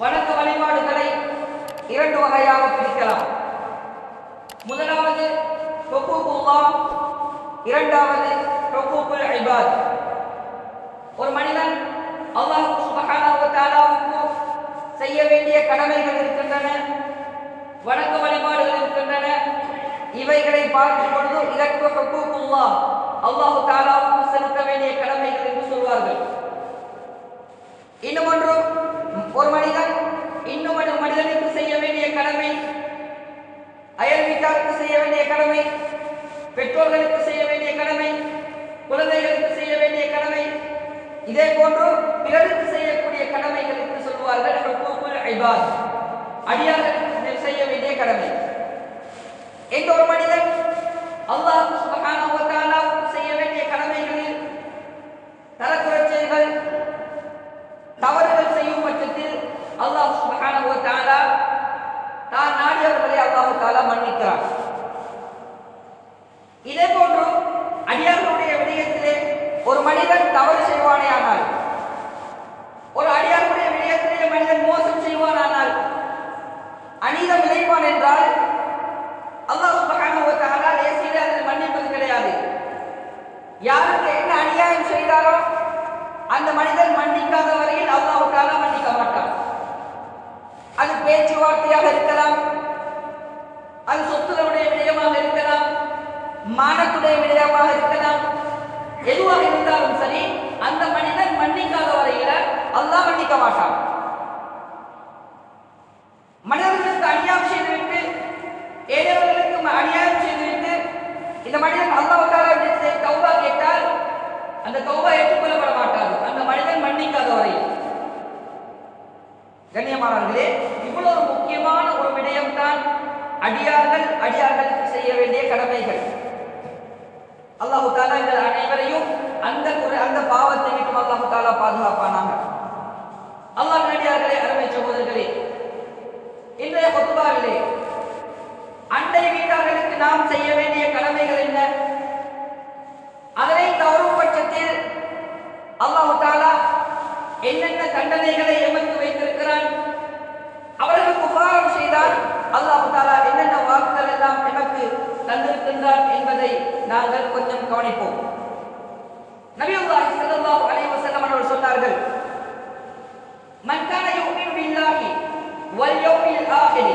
வணக்க வழிபாடுகளை இரண்டு வகையாக பிரிக்கலாம். முதலாவது ஹுகூகுல்லாஹ், இரண்டாவது ஹுகூகுல் இபாத். ஒரு மனிதன் அல்லாஹ் சுப்ஹானஹு வ தஆலாவுக்கு செய்ய வேண்டிய கடமைகள் இருக்கின்றன, வணக்க வழிபாடுகள் இருக்கின்றன. இவைகளை பார்க்கும் பொழுது இதற்கு ஹுகூகுல்லாஹ், அல்லாஹ் தஆலாவுக்கு செலுத்த வேண்டிய கடமைகள் என்று சொல்வார்கள். இன்னும் ஒன்று, ஒரு மனிதன் இன்னும் மனிதனுக்கு செய்ய வேண்டிய கடமை, அயல் வீட்டாருக்கு செய்ய வேண்டிய கடமை, பெற்றோர்களுக்கு செய்ய வேண்டிய கடமை, குழந்தைகளுக்கு செய்ய வேண்டிய கடமை, இதே போன்று பிறருக்கு செய்யக்கூடிய கடமைகளுக்கு சொல்வார்கள் ஹுகூகுல் இபாத், அடியார்களுக்கு செய்ய வேண்டிய கடமை. எந்த ஒரு மனிதன் அல்லாஹ் சுப்ஹானஹு வ தஆலாவுக்கு செய்ய வேண்டிய கடமைகளில் தரக்குறைச்சல்கள், தவறுகள் செய்யும் பட்சத்தில் அல்லாஹ் சுப்ஹானஹு வ தஆலா தான் நாடியவர்களை அல்லாஹ் தஆலா மன்னிக்கிறார். இதே போன்று அடியார்களுடைய விடயத்திலே ஒரு மனிதன் தவறு செய்வானேயானால், ஒரு அடியார்களுடைய விடயத்திலே மனிதன் மோசம் செய்வானானால், அநீதம் விளைவான் என்றால் அல்லாஹ் சுப்ஹானஹு வ தஆலா லேசிலே அதில் மன்னிப்பது கிடையாது. யாருக்கு என்ன அநியாயம் செய்தாரோ அந்த மனிதன் மன்னிக்காத வரையில் அல்லாஹ் தஆலா மன்னிக்க மாட்டார். அது பேச்சுவார்த்தையாக இருக்கலாம், அது சொத்துக்களுடைய விடயமாக இருக்கலாம், மானத்துடைய விடயமாக இருக்கலாம். எதுவாக இருந்தாலும் சரி, அந்த மனிதன் மன்னிக்காத வரையில அல்லாஹ் மன்னிக்க மாட்டான். மனிதர்களுக்கு அநியாயம் செய்துவிட்டு, ஏழைகளுக்கு அநியாயம் செய்துவிட்டு இந்த மனிதன் அல்லாஹ் தஆலா தௌபா கேட்டால் அந்த தௌபா ஏற்றுக்கொள்ளப்பட மாட்டாது, அந்த மனிதன் மன்னிக்காத வரையில். கண்ணியமானவர்களே, இவ்வளவு முக்கியமான ஒரு விடயம் தான் அடியார்களுக்கு செய்ய வேண்டிய கடமைகள். அல்லாஹ் தஆலா எங்கள் அனைவரையும் அந்த பாவத்தை விட்டு அல்லாஹ் தஆலா பாதுகாப்பானாக. அல்லாஹ் அடியார்களே, அருமை சகோதரர்களே, இன்றைய குத்பாவிலே அண்டை வீட்டார்களுக்கு நாம் செய்ய வேண்டிய கடமைகள் என்ன, அதனை தவறும் பட்சத்தில் அல்லாஹ் தஆலா என்னென்ன தண்டனைகளை எமக்கு வைத்திருக்கிறான், அவர்கள் குஃபாரம் செய்தால் அல்லாஹ் தஆலா என்னென்ன வாக்குகள் எல்லாம் எமக்கு தந்திருக்கின்றான் என்பதை நாங்கள் கொஞ்சம் கவனிப்போம். நபியுல்லாஹி ஸல்லல்லாஹு அலைஹி வஸல்லம் அவர்கள் சொன்னார்கள், மன் கான யுமினு பில்லாஹி வல் யௌமில் ஆகிர்,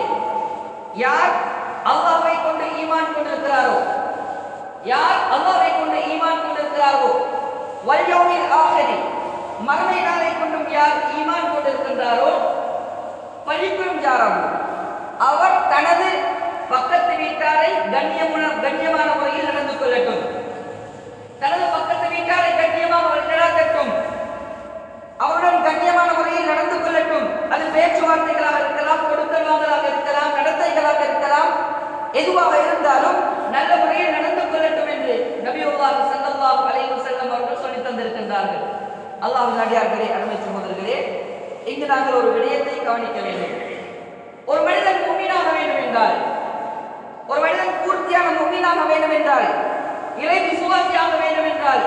யார் அல்லாஹ்வை கொண்டு ஈமான் கொண்டிருக்கிறாரோ, யார் அல்லாஹ்வை கொண்டு ஈமான் கொண்டிருக்கிறாரோ, வல் யௌமில் ஆகிர், மறுமை நாளை கொண்டும் யார் ஈமான் கொண்டிருக்கின்றாரோ, பலிக்கும் ஜாரம், அவர் தனது பக்கத்து வீட்டாரை கண்ணியமான முறையில் நடந்து கொள்ளட்டும், தனது பக்கத்து வீட்டாரை கண்ணியமாக நடத்தட்டும், அவருடன் கண்ணியமான முறையில் நடந்து கொள்ளட்டும். அது பேச்சுவார்த்தைகளாக இருக்கலாம், கொடுக்கல் வாங்கலாக இருக்கலாம், நடத்தைகளாக இருக்கலாம், எதுவாக இருந்தாலும் நல்ல முறையில் நடந்து கொள்ளட்டும் என்று நபியுல்லாஹி ஸல்லல்லாஹு அலைஹி வஸல்லம் அவர்கள் சொல்லி தந்திருக்கின்றார்கள். அல்லாஹ்வின் அடியார்களே, அருமை சகோதரர்களே, இங்கு நாங்கள் ஒரு விடயத்தை கவனிக்க வேண்டும். ஒரு மனிதன் முஃமினாக வேண்டும் என்றால், ஒரு மனிதன் பூர்த்தியான முஃமினாக வேண்டும் என்றால், இறை விசுவாசியாக வேண்டும் என்றால்,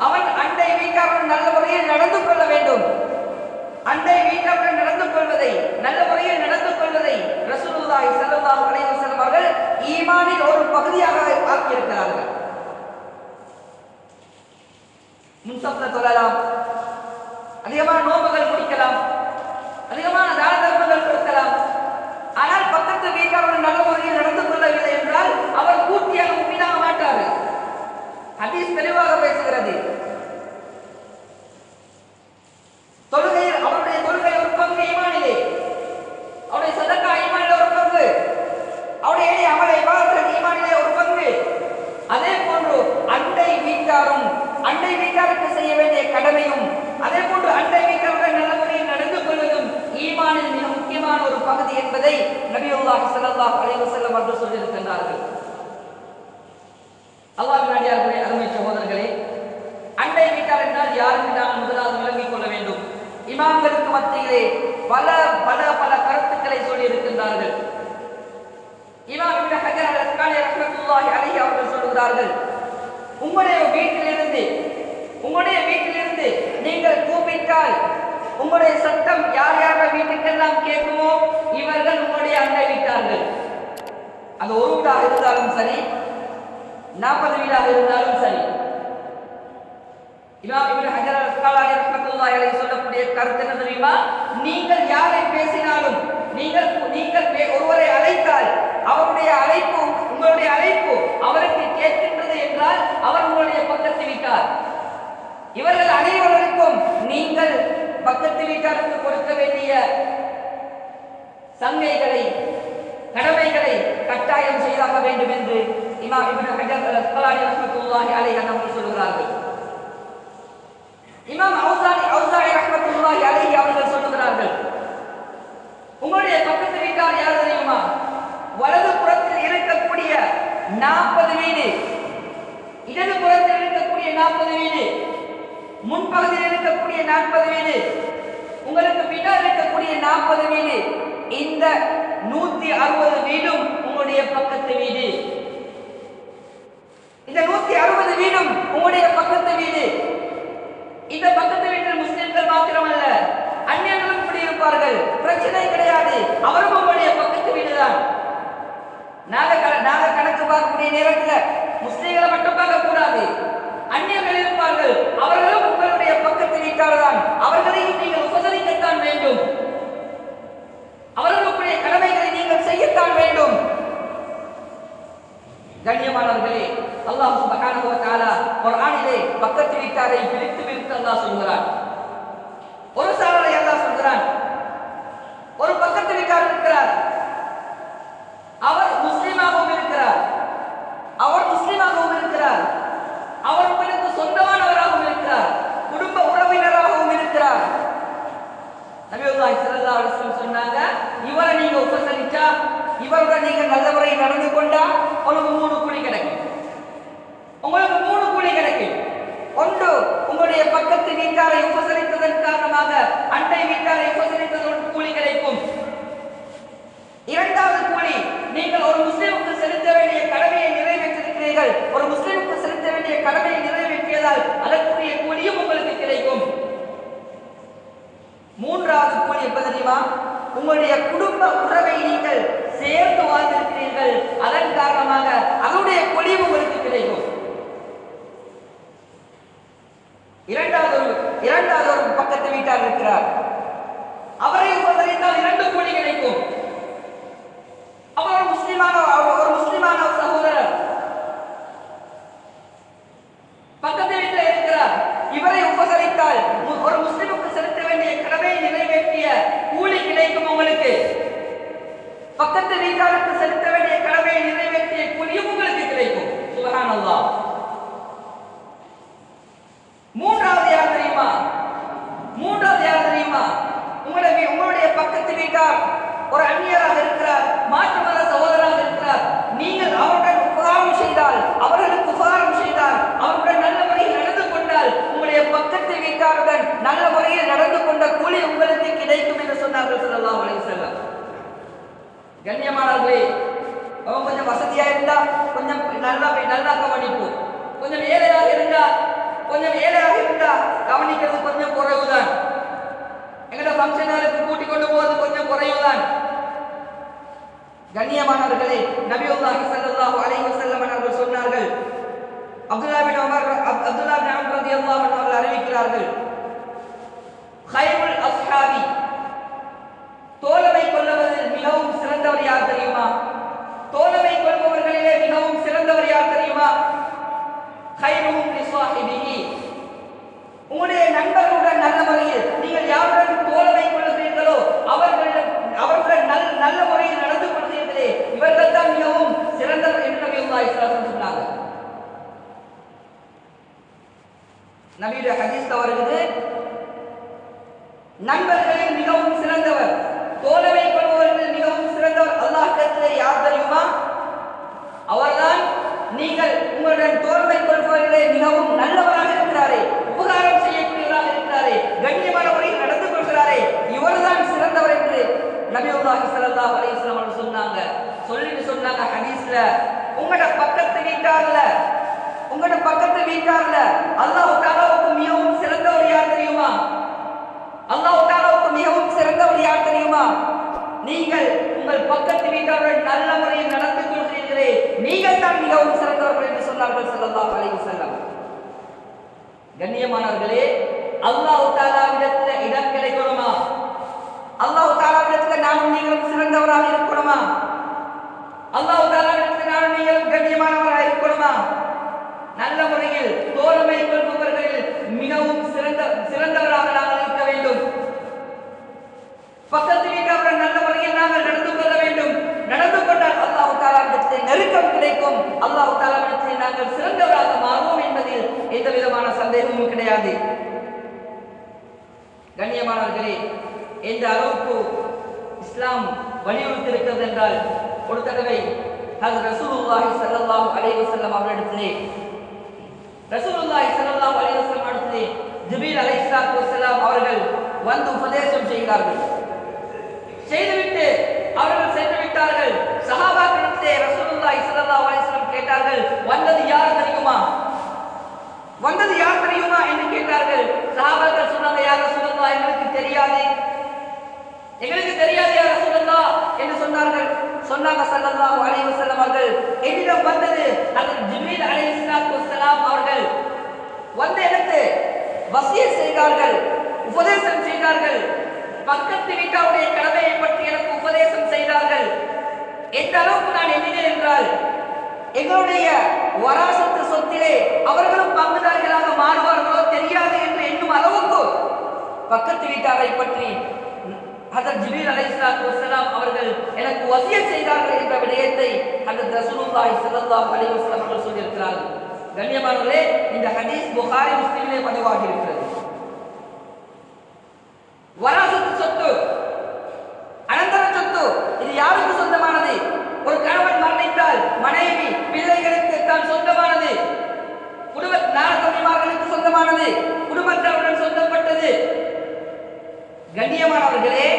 அவன் அண்டை வீட்டாருடன் நல்ல முறையில் நடந்து கொள்ள வேண்டும். அண்டை வீட்டாருடன் நடந்து கொள்வதை, நல்ல முறையில் நடந்து கொள்வதை ரசூலுல்லாஹி ஸல்லல்லாஹு அலைஹி வஸல்லம் அவர்கள் ஈமானின் ஒரு பகுதியாக ஆக்கியிருக்கிறார்கள். முன்சப்ல சொல்லலாம், அதிகமான நோன்புகள் முடிக்கலாம், அதிகமான தான தர்மங்கள் கொடுக்கலாம், ஆனால் பக்கத்து வீட்டாருடன் நல்ல முறையில் நடந்து கொள்ளவில்லை என்றால் அவர் பூர்த்தியாக முஃமினாக மாட்டார். ஹதீஸ் தெளிவாக பேசுகிறது. தொழுகையில் அவருடைய தொழுகை ஒரு பங்கு ஈமானிலே, அவருடைய சதக்கா ஈமானிலே ஒரு பங்கு, அவருடைய அமல இபாதத் ஈமானிலே ஒரு பங்கு. அதே போன்று அண்டை வீட்டாருக்கு செய்ய வேண்டிய கடமையும், அதே போன்று அண்டை வீட்டாருடன் நல்ல முறையில் நடந்து கொள்வதும் ஈமானில் மிக முக்கியமான ஒரு பகுதி என்பதை நபியுல்லாஹி ஸல்லல்லாஹு அலைஹி வஸல்லம் அவர்கள் சொல்லியிருக்கிறார்கள். அல்லாஹ்வின் அடியார்களே, அருமை சகோதரர்களே, அண்டை வீட்டார் என்றால் யார் என்று நாம் முதலாவது விளங்கிக் கொள்ள வேண்டும். இமாம்களுக்கு மத்தியிலே பல பல பல கருத்துக்களை சொல்லி இருக்கின்றார்கள். இமாம் இப்னு ஹஜர் அல்-அஸ்கலானி ரஹ்மத்துல்லாஹி அலைஹி அவர்கள் சொல்கிறார்கள், உங்களுடைய வீட்டிலிருந்து நீங்கள் கூப்பிட்டால் உங்களுடைய சத்தம் யார் யார் வீட்டுக்கெல்லாம் இருந்தாலும் சரி, 40 வீடாக இருந்தாலும் சரி. இமாம் இப்னு ஹஜர் அல்-அஸ்கலானி ரஹ்மத்துல்லாஹி அலைஹி சொல்லக்கூடிய கருத்து என்ன தெரியுமா? நீங்கள் யாரை பேசினாலும், நீங்கள் ஒருவரை அழைத்தால் அவருடைய அழைப்பு, உங்களுடைய அழைப்பு அவருக்கு கேட்கின்றது என்றால் அவர் உங்களுடைய பக்கத்து வீட்டார். இவர்கள் அனைவருக்கும் நீங்கள் பக்கத்து வீட்டாருக்கு கொடுக்க வேண்டிய சங்கைகளை, கடமைகளை கட்டாயம் செய்தாக வேண்டும் என்று இமாம் இப்னு ஹஜர் அல்-அஸ்கலானி ரஹ்மத்துல்லாஹி அலைஹி அவர்கள் சொல்கிறார்கள். இமாம் அவுசாஇ ரஹ்மத்துல்லாஹி அலைஹி அவர்கள் சொல்கிறார்கள், உங்களுடைய பக்கத்து வீட்டார் யார் தெரியுமா? வலது புறத்தில் இருக்கக்கூடிய 40 வீடு, இடது புறத்தில் இருக்கக்கூடிய 40 வீடு, முன்பகுதியில் இருக்கக்கூடிய 40 வீடு, உங்களுக்கு பின்னால் இருக்கக்கூடிய 40 வீடு, இந்த 160 வீடும் உங்களுடைய பக்கத்து வீடு. இந்த 160 வீடும் உங்களுடைய பக்கத்து வீடு. இந்த பக்கத்து வீட்டில் முஸ்லிம்கள் மாத்திரமல்ல, அந்நியர்களும் குடியிருப்பார்கள். பிரச்சனை கிடையாது, அவரும் உங்களுடைய பக்கத்து வீடுதான். நாங்க கணக்கு பார்க்கக்கூடிய நேரத்தில் முஸ்லிம்களை மட்டும் பார்க்க கூடாது, அந்நியர்கள் இருப்பார்கள், அவர்களும் உங்களுடைய பக்கத்து வீட்டார் தான். அவர்களையும் நீங்கள் உபசரிக்கத்தான் வேண்டும், அவர்களுடைய கடமைகளை நீங்கள் செய்யத்தான் வேண்டும். கண்ணியமானவர்களே, அல்லாஹ் சுப்ஹானஹு வ தஆலா குர்ஆனிலே பக்கத்து வீட்டாரை பிரித்து அல்லாஹ் சொல்கிறான். ஒரு சாரரை அல்லாஹ் சொல்கிறான், ஒரு பக்கத்து வீட்டார் இருக்கிறார், அவர் முஸ்லிமாகவும் இருக்கிறார், அவர் உங்களுக்கு சொந்தமானவராகவும் இருக்கிறார், குடும்ப உறவினராகவும் இருக்கிறார். நபியுல்லாஹி ஸல்லல்லாஹு அலைஹி வஸல்லம் சொன்னாங்க, இவரை நீங்க உபசரிச்சா, இவருடன் நீங்க நல்ல முறையில் நடந்து கொண்டா உங்களுக்கு 3 கூலி கிடைக்கும். உங்களுக்கு 3 கூலி கிடைக்கும். ஒன்று, உங்களுடைய பக்கத்து வீட்டாரை உபசரித்ததன் காரணமாக அண்டை வீட்டாரை உபசரித்ததன் கூலி கிடைக்கும். இரண்டாவது கூலி, நீங்கள் ஒரு முஸ்லிமுக்கு செலுத்த வேண்டிய கடமையை நிறைவேற்றிருக்கிறீர்கள், ஒரு முஸ்லிமுக்கு செலுத்த வேண்டிய கடமையை நிறைவேற்றியதால் அதற்குரிய கூலியும் உங்களுக்கு கிடைக்கும். மூன்றாவது கூலி எப்ப தெரியுமா? உங்களுடைய குடும்ப உறவை நீங்கள் சேர்ந்து வாழ்ந்திருக்கிறீர்கள், அதன் காரணமாக அதனுடைய கூலியும் உங்களுக்கு கிடைக்கும். இரண்டாவது ஒரு பக்கத்து வீட்டார் இருக்கிறார், அவரை உபசரித்தால் 2 கூலி கிடைக்கும். அவர் ஒரு முஸ்லிமான சகோதரர் பக்கத்து வீட்டில் இருக்கிறார், இவரை உபசரித்தால் ஒரு முஸ்லிமுக்கு செலுத்த வேண்டிய கடமையை நிறைவேற்றிய கூலி கிடைக்கும் உங்களுக்கு. பக்கத்து வீட்டாருக்கு செலுத்த வேண்டிய கடமையை நிறைவேற்றிய கூலியும் உங்களுக்கு கிடைக்கும். சுப்ஹானல்லாஹ். மூன்றாவது யார் தெரியுமா? உங்களுடைய பக்கத்து வீட்டார் ஒரு அந்நியராக இருக்கிறார், மாற்று மத சகோதரராக இருக்கிறார். நீங்கள் அவருடன் உபகாரம் செய்தால், அவர்களுக்கு உபகாரம் செய்தால், அவருடன் நல்ல முறையில் நடந்து கொண்டால், உங்களுடைய பக்கத்து வீட்டாருடன் நல்ல முறையில் நடந்து கொண்ட கூலி உங்களுக்கு கிடைக்கும் என்று சொன்னார்கள் ஸல்லல்லாஹு அலைஹி வஸல்லம். கண்ணியமானவர்களே, அவன் கொஞ்சம் வசதியா இருந்தா கொஞ்சம் நல்லா கவனிப்பு, கொஞ்சம் ஏழையாக இருந்தா கவனிக்கிறது கொஞ்சம் குறைவுதான். எங்கட ஃபங்க்ஷனருக்கு கூட்டிக் கொண்டு போவது கொஞ்சம் குறைவுதான். கண்ணியமானவர்களே, நபியுல்லாஹி ஸல்லல்லாஹு அலைஹி வஸல்லம் அவர்கள் சொன்னார்கள், அப்துல்லாஹ் பின் உமர் রাদিয়াল্লাহு அன்ஹு அவர்கள் அறிவிக்கிறார்கள், கைருல் அஸ்ஹாபி, தோழமை கொள்வதில் மிகவும் சிறந்தவர் யார் தெரியுமா? தோழமை கொள்பவர்களிலே மிகவும் சிறந்தவர் யார் தெரியுமா? கைருஹும் லிஸாஹிபிஹி, உங்களுடைய நண்பர்களுடன் நல்ல முறையில் நீங்கள் யாருடன் தோழமை கொள்கிறீர்களோ அவர்களுடன் நல்ல முறையில் நடந்து கொள்கிறீர்களே, இவர்கள் தான் மிகவும் சிறந்தவர் என்று நபியுல்லாஹி ஸல்லல்லாஹு அலைஹி வஸல்லம் சொன்னாங்க. நபியுடைய ஹதீஸ் வருகிறது, நண்பர்களில் மிகவும் சிறந்தவர், தோழமை கொள்பவர்கள் மிகவும் சிறந்தவர் அல்லாஹ்விடத்திலே யார் தெரியுமா? அவர்தான் நீங்கள் உங்களுடன் தோழமை கொள்பவர்களே மிகவும் நல்லவராக இருக்கிறாரே, உபகாரம் செய்யக்கூடியவராக இருக்கிறாரே, கண்ணியமான முறையில் நடந்து கொள்கிறாரே, இவர்தான் சிறந்தவர் என்று நபியுல்லாஹி ஸல்லல்லாஹு அலைஹி வஸல்லம் சொன்னாங்க ஹதீஸ்ல. உங்களோட பக்கத்து வீட்டார்ல அல்லாஹ் தஆலாவுக்கு மிகவும் சிறந்தவர் யார் தெரியுமா? அல்லாஹ் தஆலாவுக்கு மிகவும் சிறந்தவர் யார் தெரியுமா? நீங்கள் உங்கள் பக்கத்து வீட்டாருடன் நல்ல முறையில் நடந்து கொள்கிறீர்களே, நீங்கள் நீங்கள் தான் மிகவும் சிறந்தவர்கள் என்று சொன்னார்கள் ஸல்லல்லாஹு அலைஹி வஸல்லம். கண்ணியமானவர்களே, அல்லாஹ் தஆலாவிடத்தில் இடம் கிடைக்கணுமா? அல்லாஹ் தஆலாவிடத்தில் நானும் நீங்களும் சிறந்தவராக இருக்கணுமா? அல்லாஹ் தஆலாவிடத்தில் நானும் நீங்களும் கண்ணியமானவராக இருக்கணுமா? நல்ல முறையில் தோழமை கொள்பவர்களில் மிகவும் சிறந்தவராக நாங்கள் இருக்க வேண்டும். பக்கத்து வீட்டவர்கள் நல்ல முறையில் நாங்கள் நடந்து கொள்ள வேண்டும். நடந்து கொண்டால் அல்லாஹ் தஆலாவிடத்தில் நெருக்கம் கிடைக்கும். அல்லாஹ் தஆலாவிடத்தில் நாங்கள் சிறந்தவராக மாறுவோம் என்பதில் எந்த விதமான சந்தேகமும் கிடையாது. கண்ணியமானவர்களே, எந்த அளவுக்கு இஸ்லாம் வலியுறுத்தி இருக்கிறது என்றால், ஒரு தடவை ஹஜ்ரத் ரசூலுல்லாஹி ஸல்லல்லாஹு அலைஹி வஸல்லம் அவர்களிடத்திலே ஜிப்ரீல் அலைஹிஸ்ஸலாத்து வஸ்ஸலாம் அவர்கள் வந்து உபதேசம் செய்கிறார்கள். செய்துவிட்டு அவர்கள் சென்று விட்டார்கள். சஹாபாக்களிடத்திலே ரசூலுல்லாஹி ஸல்லல்லாஹு அலைஹி வஸல்லம் கேட்டார்கள், வந்தது யார் தெரியுமா? வந்தது யார் தெரியுமா என்று கேட்டார்கள். சஹாபாக்கள் சொன்னாங்க, யா ரசூலுல்லாஹ், எங்களுக்கு தெரியாது, எங்களுக்கு தெரியாது யா ரசூலுல்லாஹ் என்று சொன்னார்கள். சொன்னாங்க ஸல்லல்லாஹு அலைஹி வஸல்லம் அவர்கள், என்னிடம் வந்தது ஹஜ்ரத் ஜிப்ரீல் அலைஹிஸ்ஸலாத்து வஸ்ஸலாம் அவர்கள் வந்து எனக்கு வசியத் செய்தார்கள், உபதேசம் செய்தார்கள். பக்கத்து வீட்டாருடைய கடமையை பற்றி எனக்கு உபதேசம் செய்தார்கள். எந்த அளவுக்கு நான் எண்ணினேன் என்றால், எங்களுடைய வராசத்து சொத்திலே அவர்களும் பங்குதாரிகளாக மாறுவார்களோ தெரியாது என்று எண்ணும் அளவுக்கு பக்கத்து வீட்டாரை பற்றி ஹஜ்ரத் ஜிப்ரீல் அலைஹிஸ்ஸலாத்து வஸ்ஸலாம் அவர்கள் எனக்கு வசியத் செய்தார்கள் என்ற விடயத்தை ஹஜ்ரத் ரசூலுல்லாஹி ஸல்லல்லாஹு அலைஹி வஸல்லம் அவர்கள் சொல்லியிருக்கிறார்கள். கண்ணியமானவர்களே, இந்த ஹதீஸ் புகாரி முஸ்லிமிலே பதிவாகி இருக்கிறது. வராசத்து சொத்து, அனந்தர சொத்து, இது யாருக்கு சொந்தமானது? ஒரு கணவன் மரணித்தால் மனைவி பிள்ளைகளுக்கு தான் சொந்தமானது, குடும்ப நாரதமிமார்களுக்கு சொந்தமானது, குடும்பத்தாருடன் சொந்தப்பட்டது. கண்ணியமானவர்களே,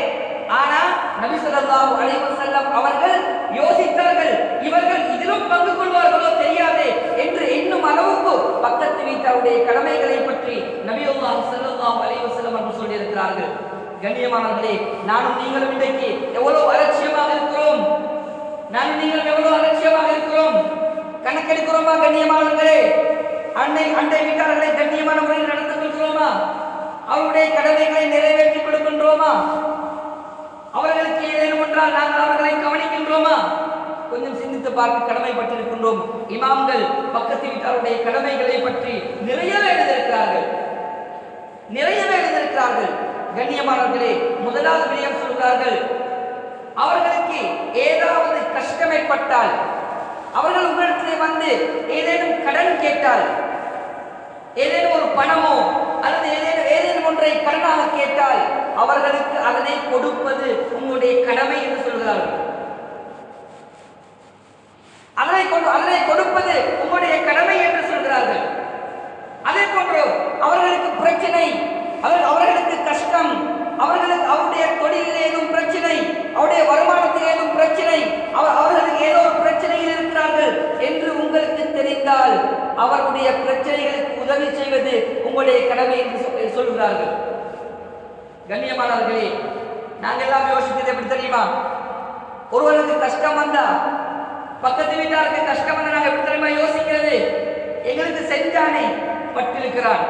ஆனா நபி ஸல்லல்லாஹு அலைஹி வஸல்லம் அவர்கள் யோசித்தார்கள், இவர்கள் இதிலும் பங்கு கொள்வார்களோ தெரியாது என்று எண்ணும் அளவுக்கு பக்கத்து வீட்டாருடைய கடமைகளை பற்றி நபியுல்லாஹி ஸல்லல்லாஹு அலைஹி வஸல்லம் அவர்கள் சொல்லியிருக்கிறார்கள். கண்ணியமானவர்களே, நானும் நீங்களும் இன்றைக்கு எவ்வளவு அலட்சியமாக இருக்கிறோம், நானும் நீங்களும் எவ்வளவு அலட்சியமாக இருக்கிறோம், கணக்கெடுக்கிறோமா? கண்ணியமானவர்களே, அண்டை வீட்டார்களை கண்ணியமான முறையில் நடந்து கொள்கிறோமா? அவருடைய கடமைகளை நிறைவேற்றி கொடுக்கின்றோமா? அவர்களுக்கு ஏதேனும் ஒன்றால் நாங்கள் அவர்களை கவனிக்கின்றோமா? கொஞ்சம் சிந்தித்து பார்க்க கடமைப்பட்டிருக்கின்றோம். இமாம்கள் பக்கத்து வீட்டாருடைய கடமைகளை பற்றி நிறையவே எழுதியிருக்கிறார்கள், நிறையவே எழுதியிருக்கிறார்கள். கண்ணியமானவர்களே, முதலாவது விடயம் சொல்கிறார்கள், அவர்களுக்கு ஏதாவது கஷ்டம் ஏற்பட்டால், அவர்கள் உங்களிடத்திலே வந்து ஏதேனும் கடன் கேட்டால், ஏதேனும் ஒரு பணமோ அல்லது ஏதேனும் ஒன்றை கடனாக கேட்டால், அவர்களுக்கு அதனை கொடுப்பது உங்களுடைய கடமை என்று சொல்கிறார்கள். அதனை கொடுப்பது உங்களுடைய கடமை என்று சொல்கிறார்கள். அதே போன்று அவர்களுக்கு பிரச்சனை, அவர்களுக்கு கஷ்டம், அவருடைய தொழிலில் ஏதும் பிரச்சனை, அவருடைய வருமானத்தில் ஏதும் பிரச்சனை, அவர்களுக்கு ஏதோ ஒரு பிரச்சனையில் இருக்கிறார்கள் என்று உங்களுக்கு தெரிந்தால் அவருடைய பிரச்சனைகளுக்கு உதவி செய்வது உங்களுடைய கடமை என்று சொல்கிறார்கள். கண்ணியமானவர்களே, நாங்கள் எல்லாம் யோசிக்கிறது எப்படி தெரியுமா? ஒருவருக்கு கஷ்டம் வந்தா, பக்கத்து வீட்டாருக்கு கஷ்டம் வந்தா நாங்கள் எப்படி தெரியுமா யோசிக்கிறது? எங்களுக்கு செஞ்சானே பட்டிருக்கிறான்,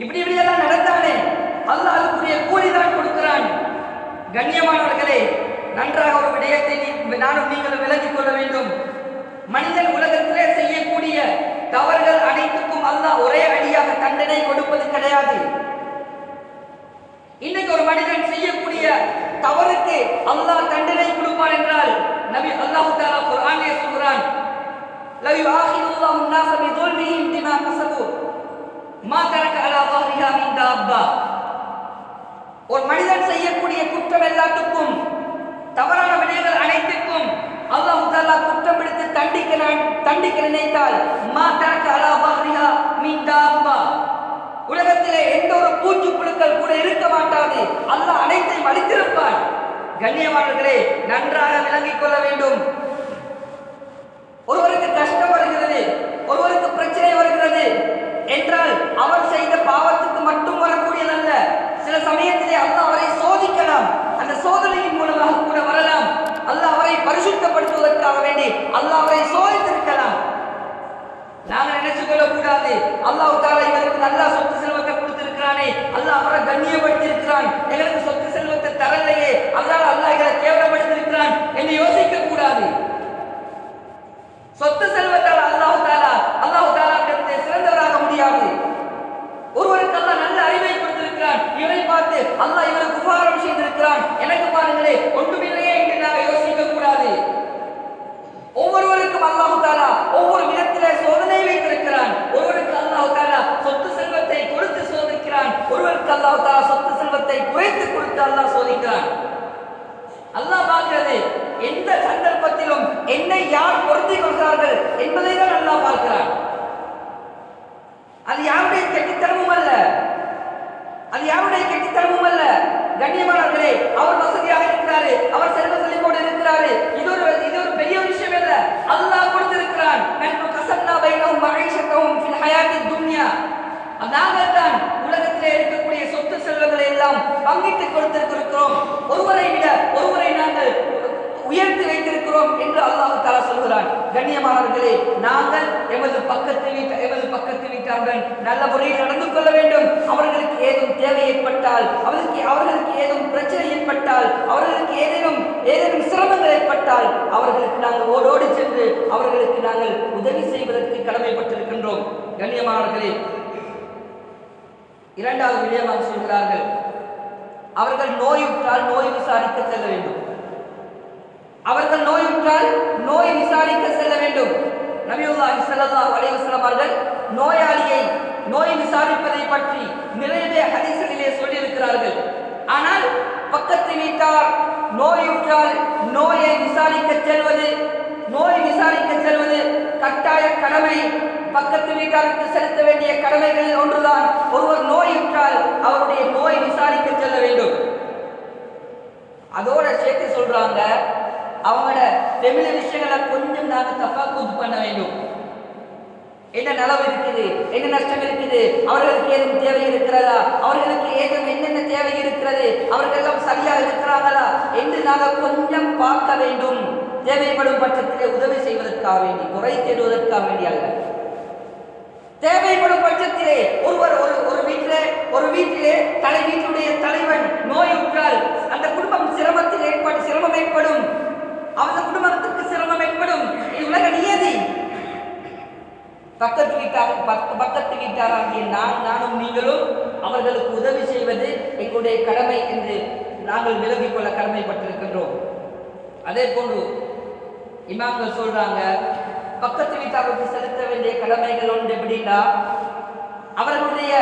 இப்படி எல்லாம் நடந்தானே, அல்லாஹ் அதுக்குரிய கூலிதான் கொடுக்கிறான். கண்ணியமானவர்களே, நன்றாக ஒரு விடயத்தை நானும் நீங்களும் விலகிக் கொள்ள வேண்டும். மனிதன் உலகத்திலே செய்யக்கூடிய தவறுகள் அனைத்துக்கும் அல்லாஹ் ஒரே அடியாக தண்டனை கொடுப்பது கிடையாது. இன்னைக்கு ஒரு மனிதன் செய்யக்கூடிய தவறுக்கு அல்லாஹ் தண்டனை கொடுப்பான் என்றால், நபி அல்லாஹ் தஆலா குர்ஆனிலே சொல்கிறான், லா யுஆஹிதுல்லாஹு الناس بظلمهم بما كسبوا ما ترك على ظهرها من دابة. ஒரு மனிதன் செய்யக்கூடிய குற்றம் எல்லாத்துக்கும், தவறான விடயங்கள் அனைத்துக்கும் அல்லாஹ் தஆலா குற்றம் பிடித்து தண்டிக்க நினைத்தால், மா தரக அலா ظهرها من دابة, உலகத்திலே எந்த ஒரு பூச்சி புழுக்கள் கூட இருக்க மாட்டாது, அல்லாஹ் அனைத்தையும் அழித்திருப்பான். கண்ணியமானவர்களே, நன்றாக விளங்கிக் கொள்ள வேண்டும். ஒருவருக்கு கஷ்டம் வருகிறது, ஒருவருக்கு பிரச்சனை வருகிறது என்றால் அவர் செய்த பாவத்துக்கு மட்டும் வரக்கூடியதல்ல. சில சமயத்திலே அல்லாஹ் அவரை சோதிக்கலாம், அந்த சோதனையின் மூலமாக கூட வரலாம். அல்லாஹ் அவரை பரிசுத்தப்படுத்துவதற்காக வேண்டி அல்லாஹ் அவரை சோதித்திருக்கலாம். நாங்க நினைச்சு கொள்ளக்கூடாது அல்லாஹ் தஆலா இவருக்கு நல்ல சொத்து செல்வத்தை கொடுத்திருக்கிறானே, அல்லாஹ் அவரை கண்ணியப்படுத்தி இருக்கிறான், எங்களுக்கு சொத்து செல்வத்தை தரலையே, அதனால அல்லாஹ் எங்களை கேவலப்படுத்தி இருக்கிறான் என்று யோசிக்க கூடாது. சொத்து செல்வத்தால் அல்லாஹ் தஆலா சிறந்தவராக முடியாது. ஒருவருக்கு அல்லாஹ் நல்ல அறிவை கொடுத்திருக்கிறான், இவரை பார்த்து அல்லாஹ் இவருக்கு உபகாரம் செய்திருக்கிறான், எனக்கு பாருங்களே ஒன்றுமில்லையே என்று நாங்கள் யோசிக்க கூடாது. ஒவ்வொருவருக்கும் அல்லாஹ் தஆலா ஒவ்வொரு விதத்திலே சோதனை வைத்திருக்கிறான். ஒருவருக்கு அல்லாஹ் தஆலா சொத்து செல்வத்தை கொடுத்து சோதிக்கிறான், ஒருவருக்கு அல்லாஹ் தஆலா சொத்து செல்வத்தை குறைத்து கொடுத்து அல்லாஹ் சோதிக்கிறான். அல்லாஹ் பார்க்கிறது எந்த சந்தர்ப்பத்திலும் என்னை யார் பொருந்திக் கொள்கிறார்கள் என்பதை தான் அல்லாஹ் பார்க்கிறான். அது யாருடைய கெட்டித்தனமும் அல்ல, அது யாருடைய கெட்டித்தனமும் அல்ல. கண்ணியமானவர்களே, அவர் வசதியாக இருக்கிறாரு, அவர் செல்வ செழிப்போடு இருக்கிறாரு, இது ஒரு பெரிய விஷயம் அல்ல. அல்லாஹ் கொடுத்திருக்கிறான். நஹ்னு கஸம்னா பைனஹும் மஈஷத்தஹும் ஃபில் ஹயாத்தித் துன்யா. நாங்கள் தான் உலகத்திலே இருக்கக்கூடிய சொத்து செல்வங்களை எல்லாம் பங்கிட்டு கொடுத்திருக்கிறோம். ஒருவரை விட ஒருவரை நாங்கள் உயர்த்தி வைத்திருக்கிறோம் என்று அல்லாஹ் தஆலா சொல்கிறான். கண்ணியமானவர்களே, நாங்கள் எமது பக்கத்து வீட்டாருடன் நல்ல முறையில் நடந்து கொள்ள வேண்டும். அவர்களுக்கு ஏதும் தேவை ஏற்பட்டால், அவர்களுக்கு ஏதும் பிரச்சனை ஏற்பட்டால், அவர்களுக்கு ஏதேனும் சிரமங்கள் ஏற்பட்டால் அவர்களுக்கு நாங்கள் ஓடோடி சென்று அவர்களுக்கு நாங்கள் உதவி செய்வதற்கு கடமைப்பட்டிருக்கின்றோம். கண்ணியமானவர்களே, இரண்டாவது விடயமாக சொல்கிறார்கள், அவர்கள் நோயுற்றால் நோய் விசாரிக்க செல்ல வேண்டும். அவர்கள் நோயுற்றால் நோய் விசாரிக்க செல்ல வேண்டும். நபியுல்லாஹி ஸல்லல்லாஹு அலைஹி வஸல்லம் அவர்கள் நோயாளியை நோய் விசாரிப்பதை பற்றி நிறைய ஹதீஸ்களிலே சொல்லி இருக்கிறார்கள். ஆனால் பக்கத்து வீட்டார் நோயுற்றால் நோயை விசாரிக்க செல்வது கட்டாய கடமை. பக்கத்து வீட்டாருக்கு செலுத்த வேண்டிய கடமைகளில் ஒன்றுதான் ஒருவர் நோயுற்றால் அவருடைய நோய் விசாரிக்க செல்ல வேண்டும். அதோட சேர்த்து சொல்றாங்க, அவங்களோட ஃபேமிலி விஷயங்களை கொஞ்சம் நாங்க தஃபக்குத் பண்ண வேண்டும். என்ன நலவு இருக்குது, என்ன நஷ்டம் இருக்குது, அவர்களுக்கு ஏதும் தேவை இருக்கிறதா, அவர்களுக்கு ஏதும் என்னென்ன தேவை இருக்கிறது, அவர்கள் எல்லாம் சரியாக இருக்கிறார்களா என்று நாங்கள் கொஞ்சம் பார்க்க வேண்டும். தேவைப்படும் பட்சத்திலே உதவி செய்வதற்காக வேண்டி, குறை தேடுவதற்காக வேண்டிய அல்ல. தேவைப்படும் பட்சத்திலே ஒரு வீட்டிலே வீட்டுடைய தலைவன் நோயுற்றால் அந்த குடும்பம் சிரமம் ஏற்படும், அந்த குடும்பத்துக்கு சிரமம் ஏற்படும். இது உலக நியதி. பக்கத்து வீட்டாராகிய நானும் நீங்களும் அவர்களுக்கு உதவி செய்வது எங்களுடைய கடமை என்று நாங்கள் விலகிக் கொள்ள கடமைப்பட்டிருக்கின்றோம். அதே போன்று இமாம்கள் சொல்றாங்க, பக்கத்து வீட்டாருக்கு செலுத்த வேண்டிய கடமைகள் ஒன்று எப்படின்னா, அவர்களுடைய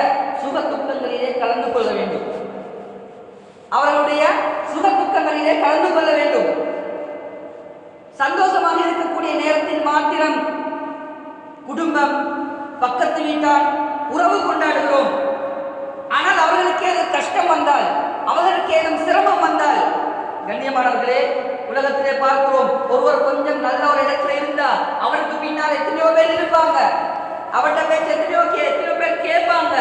சுக துக்கங்களிலே கலந்து கொள்ள வேண்டும். அவர்களுடைய சுக துக்கங்களிலே கலந்து கொள்ள வேண்டும். சந்தோஷமாக இருக்கக்கூடிய நேரத்தில் மாத்திரம் குடும்பம், பக்கத்து வீட்டார் உறவு கொண்டாடுகிறோம். ஆனால் அவர்களுக்கு ஏதும் கஷ்டம் வந்தால், அவர்களுக்கு ஏதும் சிரமம் வந்தால், கண்ணியமானவர்களே, உலகத்திலே பார்க்கிறோம், ஒருவர் கொஞ்சம் நல்ல ஒரு இடத்துல இருந்தா அவருக்கு பின்னால் எத்தனையோ பேர் இருப்பாங்க, அவர்கிட்ட பேச்சு எத்தனையோ பேர் கேட்பாங்க.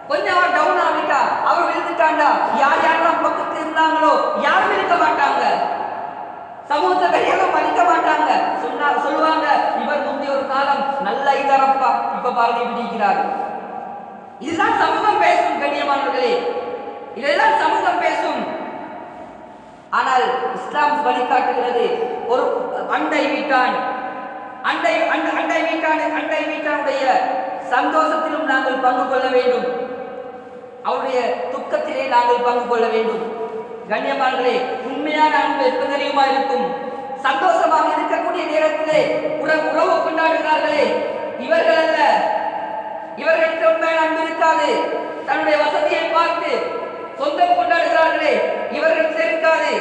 கொஞ்சம் அவர் டவுன் ஆகிட்டா, அவர் விழுந்துட்டாண்டா, யாரெல்லாம் பக்கத்தில் இருந்தாங்களோ யாரும் இருக்க மாட்டாங்க, சமூகத்தை வெளியெல்லாம் மதிக்க மாட்டாங்க. சொல்லுவாங்க, இவர் முந்தைய ஒரு காலம் நல்ல இதரப்பா, இப்ப பாருங்க பிடிக்கிறார். இதுதான் சமூகம் பேசும். கண்ணியமானவர்களே, இதெல்லாம் சமூகம் பேசும். ஆனால் இஸ்லாம் வழிகாட்டுகிறது, ஒரு அண்டை வீட்டானுடைய சந்தோஷத்திலும் நாங்கள் பங்கு கொள்ள வேண்டும், அவருடைய துக்கத்திலே நாங்கள் பங்கு கொள்ள வேண்டும். கண்ணியமானவர்களே, உண்மையான அன்பு எப்ப தெரியுமா இருக்கும்? சந்தோஷமாக இருக்கக்கூடிய நேரத்திலே உறவு கொண்டாடுகிறார்களே, இவர்கள் அல்ல. இவர்களுக்கு உண்மையான அன்பு இருக்காது. தன்னுடைய வசதியை பார்த்து சொந்தம் கொண்டாடுகிறார்களே, இவர்களுக்கு இருக்காது.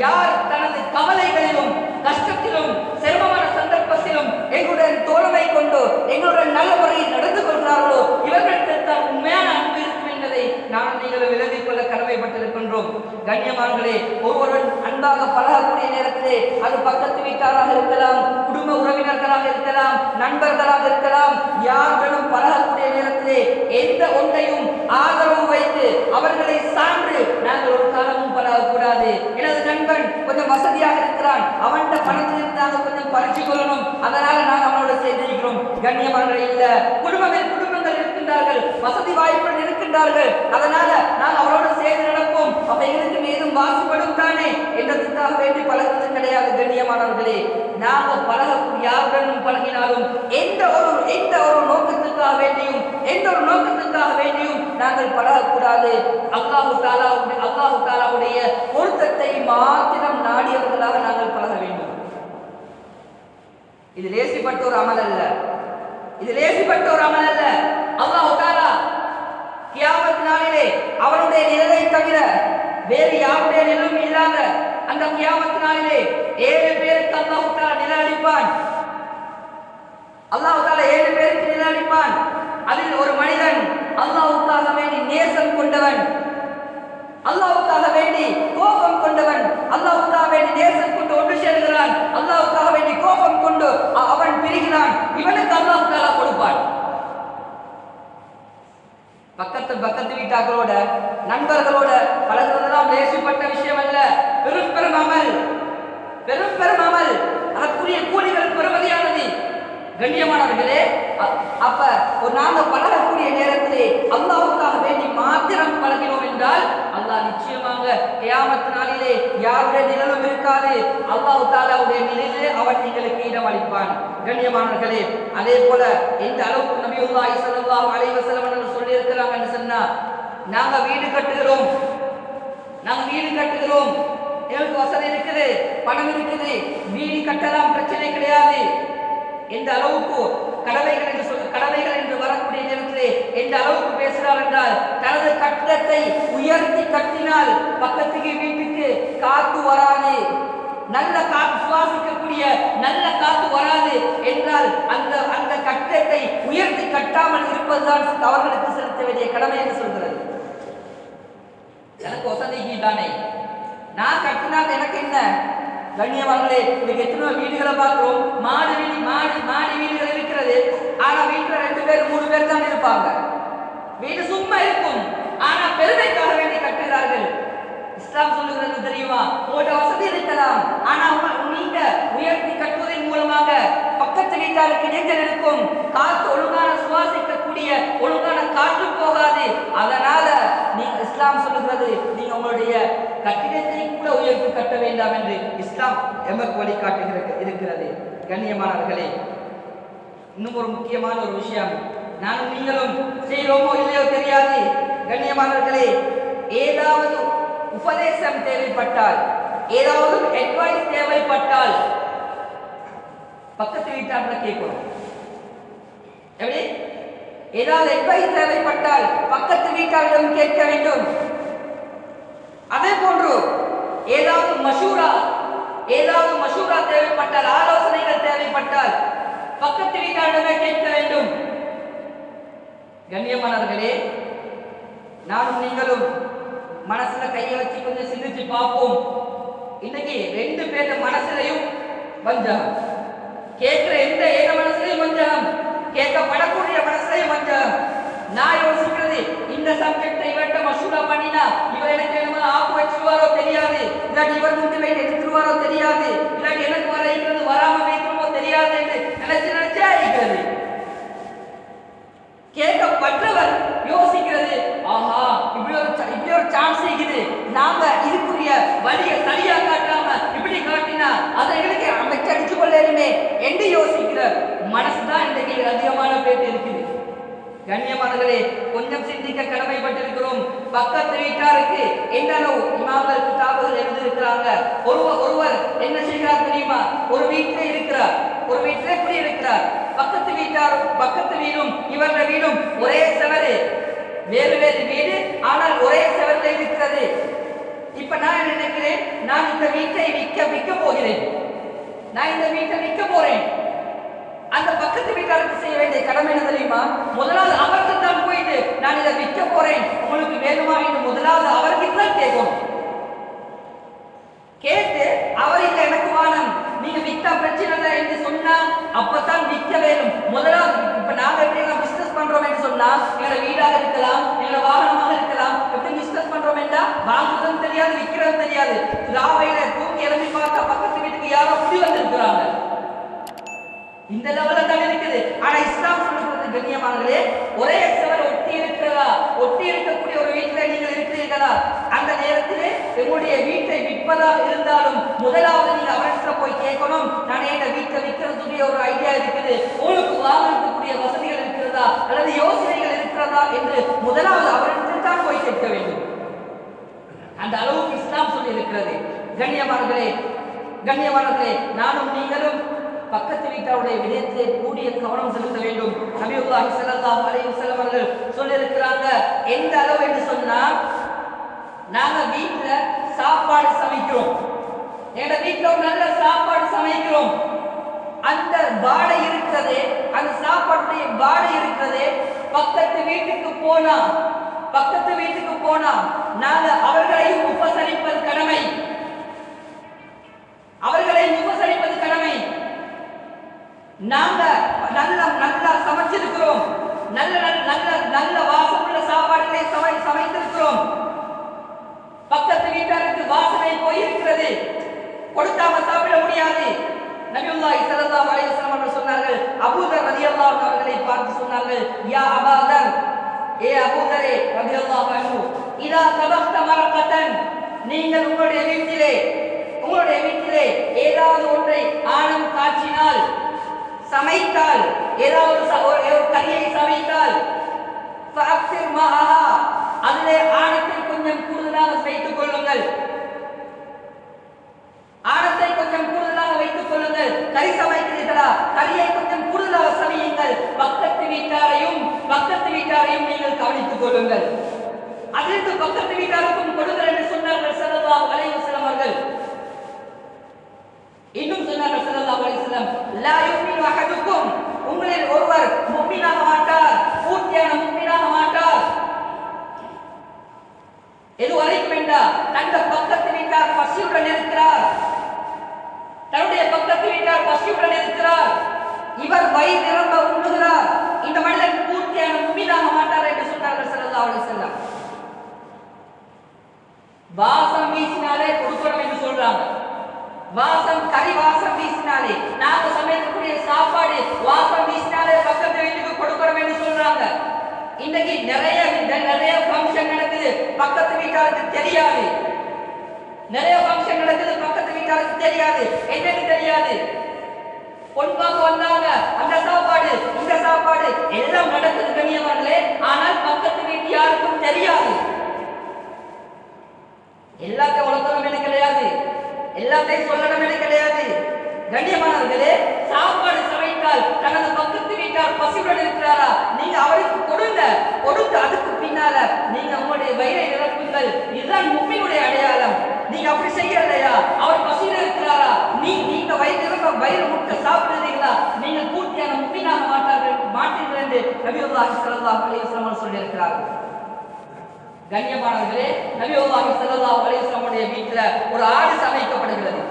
யார் தனது கவலைகளிலும் கஷ்டத்திலும் சிரமமான சந்தர்ப்பத்திலும் எங்களுடன் தோழமை கொண்டு எங்களுடன் நல்ல முறையில் நடந்து கொள்கிறார்களோ இவர்களுக்கு தான் உண்மையான அன்பு இருக்கும் என்பதை நாம் நீங்கள் விலகிக் கொள்ள கடமைப்பட்டிருக்கின்றோம். கண்ணியமானவர்களே, ஒருவருடன் அன்பாக பழகக்கூடிய நேரத்திலே அது பக்கத்து வீட்டாராக இருக்கலாம், குடும்ப உறவினர்களாக இருக்கலாம், நண்பர்களாக இருக்கலாம், யாருடனும் பழகக்கூடிய நேரத்திலே எந்த ஒன்றையும் ஆதரவு வைத்து அவர்களை சான்று நாங்கள் ஒரு காலமும் பழகக்கூடாது. எனது நண்பன் கொஞ்சம் வசதியாக இருக்கிறான், அவன் பணத்திலிருந்து நாங்கள் கொஞ்சம் பறிச்சு கொள்ளணும், அதனால நாங்கள் அவனோட சேர்ந்திருக்கிறோம். கண்ணியமானவர்கள் இல்ல, குடும்பங்கள் இருக்கின்றார்கள், வசதி வாய்ப்புகள் இருக்கின்றார்கள், அதனால நாங்கள் அவரோட சேர்ந்து நடப்போம், அப்ப எங்களுக்கு மேலும் வாசிப்படும் தானே என்றதுக்காக வேண்டி பழகுறது கிடையாது. கண்ணியமானவர்களே, நாங்கள் பழகக்கூடிய யாருடனும் பழகினாலும் எந்த ஒரு நோக்கத்துக்காக வேண்டியும் நாங்கள் பழகக்கூடாது. அல்லாஹு தாலாவுடைய பொருத்தத்தை மாத்திரம் நாடியவர்களாக நாங்கள் பழக வேண்டும். இது லேசிப்பட்ட ஒரு அமல் அல்ல. அல்லாஹு தாலா கியாமத் நாளிலே அவனுடைய நிழலை தவிர வேறு யாருடைய நிழலும் இல்லாத அந்த கியாமத் நாளிலே 7 பேருக்கு அல்லாஹு தாலா நிழல் அளிப்பான். அதில் ஒரு மனிதன் அல்லாஹ்வுக்காக வேண்டி நேசம் கொண்டவன், அல்லாஹ்வுக்காக வேண்டி கோபம் கொண்டவன், அல்லாஹ்வுக்காக வேண்டி நேசம் கொண்டு ஒன்று சேர்கிறான், அல்லாஹ்வுக்காக வேண்டி கோபம் கொண்டு அவன் பிரிகிறான். இவனுக்கு அல்லாஹ் தஆலா கொடுப்பான். பக்கத்து வீட்டார்களோட நண்பர்களோட பழகுறதெல்லாம் லேசிப்பட்ட விஷயம் அல்ல. பெரும் அமல், அதற்குரிய கூலிகள் பெருமதியானது. கண்ணியமானவர்களே, அப்ப ஒரு நாங்கள் பழகக்கூடிய நேரத்திலே அல்லாஹ்வுக்காக வேண்டி மாத்திரம் பழகினோம் என்றால் அல்லாஹ் நிச்சயமாக கியாமத் நாளிலே யாருடைய நிழலும் இருக்காது. அல்லாஹ் தஆலாவுடைய நிழலிலே அவன் எங்களுக்கு இடம் அளிப்பான். கண்ணியமானவர்களே, அதே போல எந்த அளவுக்கு நபியுல்லாஹி ஸல்லல்லாஹு அலைஹி வஸல்லம் அவர்கள் சொல்லி இருக்கிறாங்கன்னு சொன்னா, நாங்க வீடு கட்டுகிறோம், எனக்கு வசதி இருக்குது, பணம் இருக்குது, வீடு கட்டலாம், பிரச்சனை கிடையாது. எந்த அளவுக்கு கடமைகள் என்று வரக்கூடிய நேரத்திலே எந்த அளவுக்கு பேசுகிறார் என்றால், தனது கட்டடத்தை உயர்த்தி கட்டினால் பக்கத்துக்கு வீட்டுக்கு காத்து வராது, நல்ல காத்து சுவாசிக்கக்கூடிய நல்ல காத்து வராது என்றால் அந்த கட்டடத்தை உயர்த்தி கட்டாமல் இருப்பதுதான் அவர்களுக்கு செலுத்த வேண்டிய கடமை என்று சொல்கிறது. எனக்கு வசதிக்கு தானே, நான் கட்டினால் எனக்கு என்ன? கண்ணியவான்களே, இன்னைக்கு எத்தனை வீடுகளை பார்க்கிறோம், மாடி வீடுகள் இருக்கிறது. ஆனா வீட்டுல 2 பேர் 3 பேர் தான் இருப்பாங்க. வீடு சும்மா இருக்கும், ஆனா பெருமைக்காக வேண்டி கட்டுகிறார்கள். இஸ்லாம் சொல்லுகிறது தெரியுமா? உங்களோட வசதி இருக்கலாம், ஆனா நீங்க உயர்த்தி கட்டுவதன் மூலமாக பக்கத்து வீட்டாருக்கு இடைஞ்சல் இருக்கும், காற்று ஒழுங்கான சுவாசிக்கக்கூடிய ஒழுங்கான காற்று போகாது. அதனால நீங்க இஸ்லாம் சொல்லுகிறது, நீங்க உங்களுடைய கட்டிடத்தை கூட உயர்த்தி கட்ட வேண்டாம் என்று இஸ்லாம் எமக்கு வழிகாட்டுகிறது. கண்ணியமானவர்களே, இன்னும் ஒரு முக்கியமான ஒரு விஷயம், நானும் நீங்களும் செய்கிறோமோ இல்லையோ தெரியாது. கண்ணியமானவர்களே, ஏதாவது உபதேசம் தேவைப்பட்டால், ஏதாவது அட்வைஸ் தேவைப்பட்டால் பக்கத்து வீட்டார்ல கேட்கணும். எப்படி? ஏதாவது அட்வைஸ் தேவைப்பட்டால் பக்கத்து வீட்டாரிடம் கேட்க வேண்டும். அதே போன்று ஏதாவது மஷூரா தேவைப்பட்டால், ஆலோசனைகள் தேவைப்பட்டால் பக்கத்து வீட்டாரிடமே கேட்க வேண்டும். கண்ணியமானவர்களே, நானும் நீங்களும் மனசுல கையை வச்சு கொஞ்சம் சிந்திச்சு பார்ப்போம். இன்னைக்கு 2 பேர் மனசுலையும் வஞ்சகம், கேட்கிற எந்த ஏக மனசுலையும் வஞ்சகம், கேட்கப்படக்கூடிய மனசுலையும் வஞ்சகம். நான் யோசிக்கிறது, இந்த சப்ஜெக்டை இவர்கிட்ட மசூரா பண்ணினா இவர் எனக்கு என்ன ஆப்பு வச்சிருவாரோ தெரியாது, இல்லாட்டி இவர் முந்தி வைத்து எடுத்துருவாரோ தெரியாது, இல்லாட்டி எனக்கு வர இருக்கிறது வராம வைக்கிறோமோ தெரியாது என்று நினைச்சா இருக்கிறது. கேட்கப்பட்டவர் யோசிக்கிறது, ஆஹா இப்படி ஒரு சான்ஸ் இருக்குது, நாம இதுக்குரிய வழியை சரியா காட்டாம இப்படி காட்டினா அதை எங்களுக்கு அமைச்சு அடிச்சு கொள்ளணுமே என்று யோசிக்கிற மனசுதான் இன்றைக்கு அதிகமான பேர் இருக்குது. கண்ணியமானவர்களே, கொஞ்சம் சிந்திக்க கடமைப்பட்டிருக்கிறோம். பக்கத்து வீட்டாருக்கு எந்த அளவு இமாம்கள் கிதாபுகள் எழுதியிருக்கிறாங்க. ஒருவர் என்ன செய்கிறார் தெரியுமா? ஒரு வீட்டிலே இருக்கிறார், எப்படி இருக்கிறார், பக்கத்து வீடும் இவர்கள் வீடும் ஒரே செவரு, வேறு வீடு, ஆனால் ஒரே செவர்ல இருக்கிறது. இப்ப நான் நினைக்கிறேன், நான் இந்த வீட்டை விற்க போகிறேன், நான் இந்த வீட்டை விற்க போறேன். அந்த பக்கத்து வீட்டாருக்கு செய்ய வேண்டிய கடமை என்ன தெரியுமா? முதலாவது அவருக்கு தான் போயிட்டு நான் இதை விற்க போறேன், உங்களுக்கு வேணுமா என்று முதலாவது அவருக்கு தான் கேட்கணும். கேட்டு அவர் இல்லை எனக்கு வானம், நீங்க வித்தா பிரச்சனை இல்லை என்று சொன்னா அப்பதான் விற்க வேணும். முதலாவது இப்ப நாங்க எப்படி பிசினஸ் பண்றோம் என்று சொன்னா, எங்களோட வீடாக இருக்கலாம், எங்களோட வாகனமாக இருக்கலாம், எப்படி பிசினஸ் பண்றோம் என்றா வாங்குறதும் தெரியாது, விற்கிறதும் தெரியாது. ராவையில தூங்கி இறங்கி பார்த்தா பக்கத்து வீட்டுக்கு யாரோ குடி வந்து இந்த லெவல்ல தான் இருக்குது. ஆனா இஸ்லாம் சொல்றது கண்ணியமானவர்களே, ஒரே சுவர் ஒட்டி இருக்கிறதா, ஒட்டி இருக்கக்கூடிய ஒரு வீட்டில் நீங்கள் இருக்கிறீர்களா, அந்த நேரத்திலே உங்களுடைய வீட்டை விற்பதாக இருந்தாலும் முதலாவது நீங்க அவர்கிட்ட போய் கேட்கணும், நான் என் வீட்டை விற்கிறதுடைய ஒரு ஐடியா இருக்குது, உங்களுக்கு வாங்கக்கூடிய வசதிகள் இருக்கிறதா அல்லது யோசனைகள் இருக்கிறதா என்று முதலாவது அவர்கிட்ட தான் போய் கேட்க வேண்டும். அந்த அளவுக்கு இஸ்லாம் சொல்லி இருக்கிறது. கண்ணியமானவர்களே, நானும் நீங்களும் பக்கத்து வீட்டாருடைய விடயத்திலே கூடிய கவனம் செலுத்த வேண்டும். நபியுல்லாஹி ஸல்லல்லாஹு அலைஹி வஸல்லம் அவர்கள் சொல்லியிருக்கிறாங்க, எந்த அளவு என்று சொன்னா, நாங்க வீட்டுல சாப்பாடு சமைக்கிறோம், எங்க வீட்டுல ஒரு நல்ல சாப்பாடு சமைக்கிறோம், அந்த வாடை இருக்கிறதே, அந்த சாப்பாட்டுடைய வாடை இருக்கிறதே, பக்கத்து வீட்டுக்கு போனா நாங்க அவர்களையும் உபசரிப்பது கடமை, நாங்க நல்லா சமைச்சிருக்கிறோம், நல்ல வாசமுள்ள சாப்பாடுகளை சமைத்திருக்கிறோம், பக்கத்து வீட்டாருக்கு வாசனை போயிருக்கிறது, கொடுக்காம சாப்பிட முடியாது. நபியுல்லாஹி ஸல்லல்லாஹு அலைஹி வஸல்லம் அவர்கள் சொன்னார்கள், அபூதர் ரலியல்லாஹு அன்ஹு அவர்களை பார்த்து சொன்னார்கள், யா அபூதர், ஏ அபூதரே ரலியல்லாஹு அன்ஹு, இதா தபக்த மரகதன், நீங்கள் உங்களுடைய வீட்டிலே ஏதாவது ஒன்றை ஆணம் காய்ச்சினால், சமைத்தால், ஏதாவது ஒரு கறியை சமைத்தால், ஃபஅக்ஸிர் மஅஹா, அதிலே ஆணத்தை கொஞ்சம் கூடுதலாக வைத்துக் கொள்ளுங்கள், கறி சமைக்கிறீர்களா, கறியை கொஞ்சம் கூடுதலாக சமையுங்கள், பக்கத்து வீட்டாரையும் நீங்கள் கவனித்துக் கொள்ளுங்கள், அதிலிருந்து பக்கத்து வீட்டாருக்கும் கொடுங்கள் என்று சொன்னார்கள் ஸல்லல்லாஹு அலைஹி வஸல்லம் அவர்கள். இன்னும் சொன்னார்கள் ஸல்லல்லாஹு அலைஹி வஸல்லம், லா யுமினு அஹதுக்கும், உங்களில் ஒருவர் முஃமினாக மாட்டார், பூர்த்தியான முஃமினாக மாட்டார். எது வரைக்கும் என்றால், தன்னுடைய பக்கத்து வீட்டார் பசியுடன் இருக்கிறார், இவர் வயிறு நிரம்ப உண்ணுகிறார், இந்த மனிதன் பூர்த்தியான முஃமினாக மாட்டார் என்று சொன்னார்கள் ஸல்லல்லாஹு அலைஹி வஸல்லம். வாசம் வீசினாலே கொடுக்கணும் என்று சொல்றாங்க. கறி வாசம் வீசினாலே, நாங்க சமைக்கக்கூடிய சாப்பாடு வாசம் வீசினாலே பக்கத்து வீட்டுக்கு கொடுக்கணும் என்று சொல்றாங்க. இன்னைக்கு நிறைய ஃபங்க்ஷன் நடக்குது, பக்கத்து வீட்டாருக்கு தெரியாது. என்னன்னு தெரியாது. பொன்பாக வந்தாங்க, அந்த சாப்பாடு இந்த சாப்பாடு எல்லாம் நடக்குது கண்ணியமானே, ஆனால் பக்கத்து வீட்டு யாருக்கும் தெரியாது. எல்லாத்தையும் உலகம் என்ன கிடையாது, எல்லாத்தையும் சொல்லணும் என்ன கிடையாது. கண்ணியமானவர்களே, சாப்பாடு சமைத்தால் தனது பக்கத்து வீட்டார் பசியுடன் இருக்கிறாரா, நீங்க அவருக்கு கொடுத்து அதுக்கு பின்னால நீங்க உங்களுடைய வயிறை நிரப்புங்கள். இதுதான் முஃமினுடைய அடையாளம். நீங்க அப்படி செய்யலையா, அவர் பசியில இருக்கிறாரா, நீங்க வயிறு முட்டை சாப்பிடுறீங்களா, நீங்கள் பூர்த்தியான முஃமினாக மாட்டீர்கள் என்று நபியுல்லாஹி ஸல்லல்லாஹு அலைஹி வஸல்லம் சொல்லி இருக்கிறார்கள். கண்ணியமானவர்களே, நபியுல்லாஹி ஸல்லல்லாஹு அலைஹி வஸல்லம் வீட்டில் ஒரு ஆடு சமைக்கப்படுகிறது.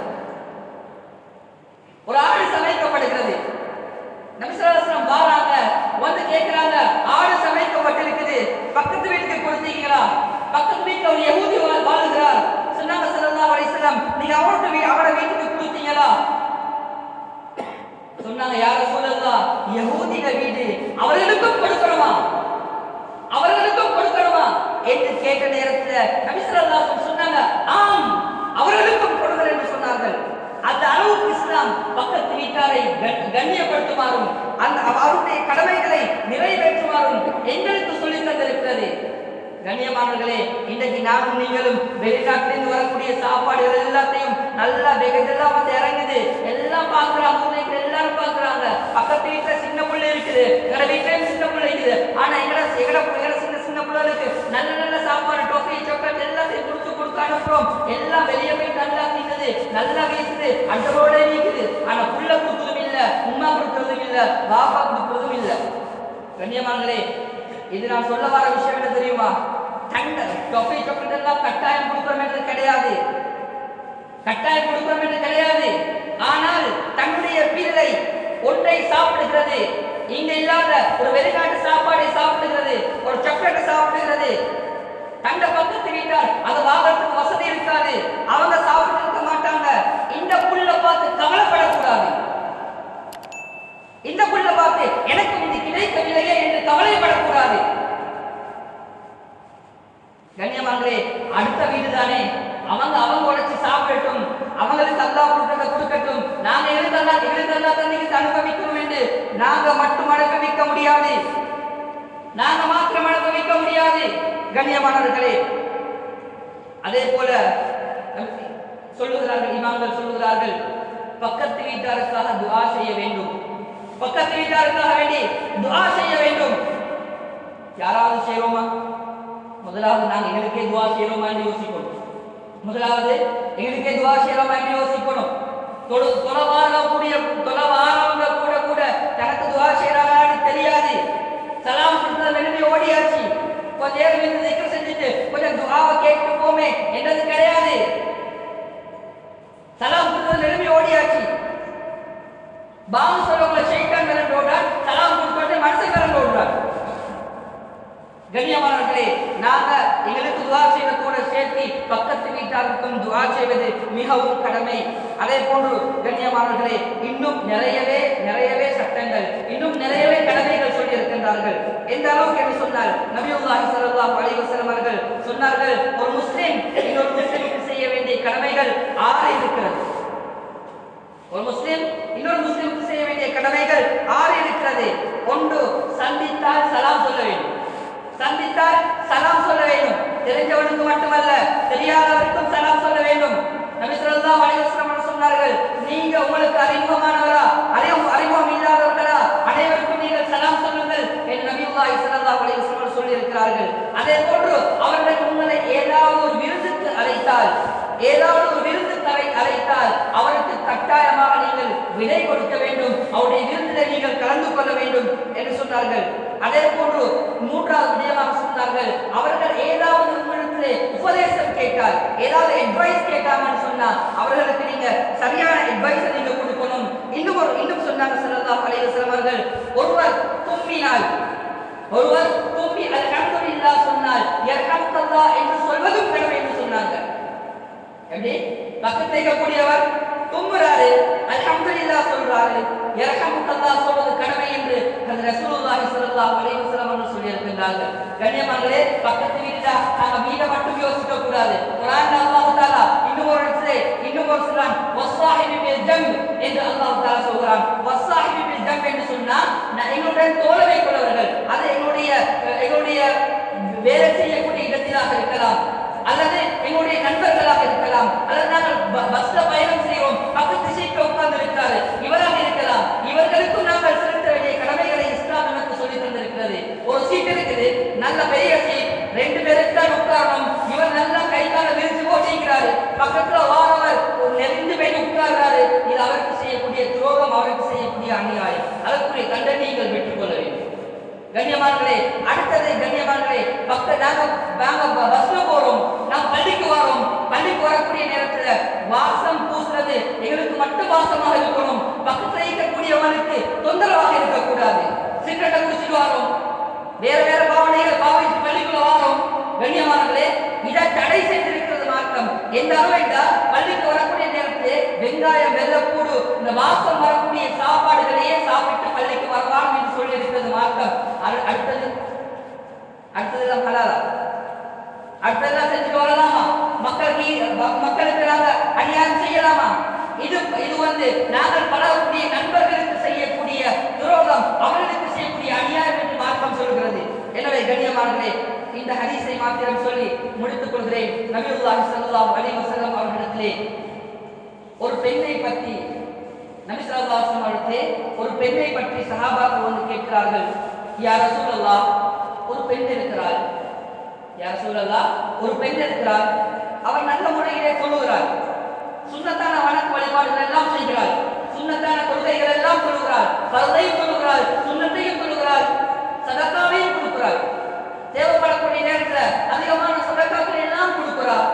நபி ஸல்லல்லாஹு அலைஹி வஸல்லம் வராங்க, வந்து கேக்குறாங்க, ஆடு சமைக்கப்பட்டிருக்குது, பக்கத்து வீட்டுக்கு கொடுத்தீங்களா? பக்கத்து வீட்டுல ஒரு யஹூதி வாழுகிறார். சொன்னாங்க ஸல்லல்லாஹு அலைஹி வஸல்லம், நீங்க அவரோட வீட்டுக்கு கொடுத்தீங்களா? சொன்னாங்க, யா ரசூலல்லாஹ், யஹூதிக வீடு, அவர்களுக்கும் கொடுக்கணுமா என்று கேட்ட நேரத்தில் நபி ஸல்லல்லாஹு அலைஹி வஸல்லம் சொன்னாங்க, ஆம், அவர்களுக்கும் கொடுங்கள் என்று சொன்னார்கள். அந்த அளவுக்கு இஸ்லாம் பக்கத்து வீட்டாரை கண்ணியப்படுத்துமாறும் அவருடைய கடமைகளை நிறைவேற்றுமாறும் எங்களுக்கு சொல்லித் தந்திருக்கிறது. கண்ணியமானவர்களே, இன்றைக்கு நானும் நீங்களும் வெளிநாட்டிலிருந்து வரக்கூடிய சாப்பாடுகள் எல்லாத்தையும் நல்லா வெகஜெல்லாம் வந்து இறங்குது, எல்லாம் பார்க்குறாங்க, எல்லாரும் பார்க்குறாங்க. பக்கத்து வீட்டில் சின்ன பிள்ளை இருக்குது, எங்களோட வீட்டிலையும் சின்ன பிள்ளை இருக்குது. ஆனால் எங்கட சின்ன பிள்ளைகளுக்கு நல்ல சாப்பாடு, டோஃபி, சாக்லேட் எல்லாத்தையும் கொடுத்து அனுப்புறோம். எல்லாம் வெளியே போய் நல்லா தின்னுது, நல்லா வீசுது, அண்டரோட வீக்குது. ஆனால் புள்ள கொடுத்ததும் இல்லை, உமா கொடுக்கறதும் இல்லை, பாப்பா கொடுக்கறதும் இல்லை. கண்ணியமானங்களே, இது நான் சொல்ல வர விஷயம் என்ன தெரியுமா? டொஃபி சாக்லேட் எல்லாம் கட்டாயம் கொடுக்கிறோம் என்று கிடையாது. ஆனால் தன்னுடைய பிள்ளை ஒன்றை சாப்பிடுகிறது, இங்க இல்லாத ஒரு வெளிநாட்டு சாப்பாடை சாப்பிடுகிறது, ஒரு சாக்லேட் சாப்பிடுகிறது. தங்க பக்கத்து வீட்டார் அதை வாங்கறதுக்கு வசதி இருக்காது, அவங்க சாப்பிட்டு இருக்க மாட்டாங்க. இந்த புள்ள பார்த்து கவலைப்படக்கூடாது. அவங்க அவங்க உழைச்சி சாப்பிடட்டும், அவங்களுக்கு அல்லாஹ் கொடுக்கறத கொடுக்கட்டும். நாங்க எங்களுக்கு அல்லாஹ் தன்னைக்கு அனுபவிக்கிறோம் என்று நாங்க மட்டும் அனுபவிக்க முடியாது, நாங்க மாத்திரம் அனுபவிக்க முடியாது கண்ணியமானவர்களே. அதே போல சொல்லுகிறார்கள், இமாம்கள் சொல்லுகிறார்கள், பக்கத்து வீட்டாருக்காக துஆ செய்ய வேண்டும், பக்கத்து வீட்டாருக்காக வேண்டி துஆ செய்ய வேண்டும். யாராவது செய்வோமா? முதலாவது நாங்க எங்களுக்கே துஆ செய்யறோமா என்று யோசிக்கணும். முதலாவது எங்களுக்கே துஆ செய்யறோமா என்று யோசிக்கணும். தொலைவாரவங்க கூட கூட தனக்கு துஆ செய்யறாங்கன்னு தெரியாது. சலாம் கொடுத்தது வெளியே ஓடியாச்சு, கொஞ்ச நேரம் இருந்து திக்ர் செஞ்சுட்டு கொஞ்சம் துஆவை கேட்டு போமே என்றது கிடையாது. சலாம் கொடுத்தது வெளியே ஓடியாச்சு. பாங்கு சொல்றவங்களை ஷைத்தான் விரண்டு ஓடுறார், சலாம் கொடுத்து மனசை விரண்டு ஓடுறார். கண்ணியமானவர்களே, நாங்க எங்களுக்கு துஆ செய்வதோட சேர்த்து பக்கத்து வீட்டாருக்கும் துஆ செய்வது மிகவும் கடமை. அதே போன்று கண்ணியமானவர்களே, இன்னும் நிறையவே சட்டங்கள், இன்னும் நிறையவே கடமைகள் சொல்லி இருக்கின்றார்கள். எந்த அளவுக்கு என்று சொன்னால், நபியுல்லாஹி ஸல்லல்லாஹு அலைஹி வஸல்லம் அவர்கள் சொன்னார்கள், ஒரு முஸ்லிம் இன்னொரு முஸ்லிமுக்கு செய்ய வேண்டிய கடமைகள் 6 இருக்கிறது. ஒரு முஸ்லிம் இன்னொரு முஸ்லிமுக்கு செய்ய வேண்டிய கடமைகள் 6 இருக்கிறது. ஒன்று, சந்தித்தால் சலாம் சொல்ல வேண்டும். சந்தித்தால் சலாம் சொல்ல வேண்டும். தெரிஞ்சவனுக்கு மட்டுமல்ல, தெரியாதவருக்கும் சலாம் சொல்ல வேண்டும். நபி ஸல்லல்லாஹு அலைஹி வஸல்லம் சொன்னார்கள், நீங்க உங்களுக்கு அறிமுகமானவரா அறிமுகம் இல்லாதவர்களா அனைவருக்கும் நீங்கள் சலாம் சொல்லுங்கள் என்று நபியுல்லாஹி ஸல்லல்லாஹு அலைஹி வஸல்லம் சொல்லி இருக்கிறார்கள். அதே போன்று அவர்கள் உங்களை ஏதாவது ஒரு விருந்துக்கு அழைத்தால் அவருக்கு கட்டாயமாக நீங்கள் விடை கொடுக்க வேண்டும், அவருடைய விருந்தில் நீங்கள் கலந்து கொள்ள வேண்டும் என்று சொன்னார்கள். அதே போன்று 3வது விடயமாக சொன்னார்கள், அவர்கள் ஏதாவது உங்களிடத்திலே உபதேசம் கேட்டால், ஏதாவது அட்வைஸ் கேட்டாங்கன்னு சொன்னா அவர்களுக்கு நீங்க சரியான அட்வைஸை நீங்க கொடுக்கணும். இன்னும் சொன்னாங்க ஸல்லல்லாஹு அலைஹி வஸல்லம் அவர்கள், ஒருவர் தும்மி அல்ஹம்துலில்லாஹ் சொன்னால் யர்ஹம்கல்லாஹ் என்று சொல்வதும் கடமை என்று சொன்னாங்க. எப்படி? பக்கத்துல இருக்கக்கூடியவர் தும்முறாரு, அல்ஹம்துலில்லாஹ் சொல்றாரு, யர்ஹமுக்கல்லாஹ் சொல்வது கடமை என்று ரசூலுல்லாஹி ஸல்லல்லாஹு அலைஹி வஸல்லம் அவர்கள் சொல்லி இருக்கின்றார்கள். கண்ணியமானவர்களே, பக்கத்து வீட்டா நாங்க வீட்டை மட்டும் யோசிக்க கூடாது. குர்ஆன்ல அல்லாஹ் தஆலா இன்னும் ஒரு சொல்றான், வஸ்ஸாஹிபி பில் ஜம்ப் என்று அல்லாஹ் தஆலா சொல்றான். வஸ்ஸாஹிபி பில் ஜம்ப் என்று சொன்னா எங்களுடன் தோழமை கொள்வர்கள், அது எங்களுடைய வேலை செய்யக்கூடிய இடத்திலாக இருக்கலாம், அல்லது எங்களுடைய நண்பர்களாக இருக்கலாம், அல்லது நாங்கள் பஸ்ல பயணம் செய்வோம், பக்கத்து சீட்ல உட்கார்ந்து இருக்கிறாரு, இவராக இருக்கலாம். இவர்களுக்கும் நாங்கள் செலுத்த வேண்டிய கடமைகளை இஸ்லாம் நமக்கு சொல்லி தந்திருக்கிறது. ஒரு சீட் இருக்குது, நல்ல பெரிய சீட், 2 பேருக்கு தான் உட்காரணும். இவர் நல்லா கை கால விரிச்சு போட்டிருக்கிறாரு, பக்கத்துல வாரவர் ஒரு நெருங்கி போய் உட்கார்றாரு. இது அவருக்கு செய்யக்கூடிய துரோகம், அவருக்கு செய்யக்கூடிய அநியாயம். அதற்குரிய தண்டனை நீங்கள் பெற்றுக்கொள்ள வேண்டும். கண்ணியமானவர்களே, அடுத்தது கண்ணியமானவர்களே, நாங்க பஸ்ல போறோம், நாம் பள்ளிக்கு வரோம், பள்ளிக்கு வரக்கூடிய நேரத்துல வாசம் பூசுறது எங்களுக்கு மட்டும் வாசமாக இருக்கணும், பக்கத்துல இருக்கக்கூடியவனுக்கு தொந்தரவாக இருக்கக்கூடாது. சிகரெட்டை குடிச்சிட்டு வரோம், வேற பாவனைகள் பாவிச்சு பள்ளிக்குள்ள வரோம். கண்ணியமானவர்களே, இதை தடை செய்திருக்கிறது மார்க்கம். எந்த அளவுண்டா, பள்ளிக்கு வரக்கூடிய நேரத்திலே வெங்காயம், வெள்ளப்பூடு, இந்த வாசம் வரக்கூடிய சாப்பாடுகளையே சாப்பிட்டு பள்ளிக்கு வரலாம் என்று சொல்லி இருக்கிறது மார்க்கம். அடுத்ததெல்லாம் ஹலாலா? அடுத்ததெல்லாம் செஞ்சுட்டு வரலாமா? மக்களுக்கு நாங்கள் அநியாயம் செய்யலாமா? இது நாங்கள் பலருடைய நண்பர்களுக்கு செய்யக்கூடிய துரோகம், அவர்களுக்கு செய்யக்கூடிய அநியாயம் என்று மார்க்கம் சொல்கிறது. எனவே கண்ணியமானவர்களே, இந்த ஹதீஸை மாத்திரம் சொல்லி முடித்துக் கொள்கிறேன். நபியுல்லாஹி ஸல்லல்லாஹு அலைஹி வஸல்லம் அவர்களிடத்திலே ஒரு பெண்ணை பற்றி நபி ஸல்லல்லாஹு அலைஹி வஸல்லம் அவர்களே ஒரு பெண்ணை பற்றி சஹாபாக்கள் வந்து கேட்கிறார்கள், யா ரசூலல்லாஹ், ஒரு பெண் இருக்கிறாள், யா ரசூலல்லாஹ், ஒரு பெண் இருக்கிறாள், அவள் நல்ல முறையிலே சொல்லுகிறாள், சுன்னத்தான வணக்க வழிபாடுகள் எல்லாம் செய்கிறாள், சுன்னத்தான கொள்கைகள் எல்லாம் சொல்லுகிறாள், ஃபர்தையும் சொல்லுகிறாள், சுன்னத்தையும் சொல்லுகிறாள், சதகாவையும் கொடுக்கிறாள், தேவைப்படக்கூடிய நேரத்தில் அதிகமான சதகாக்களை எல்லாம் கொடுக்கிறாள்,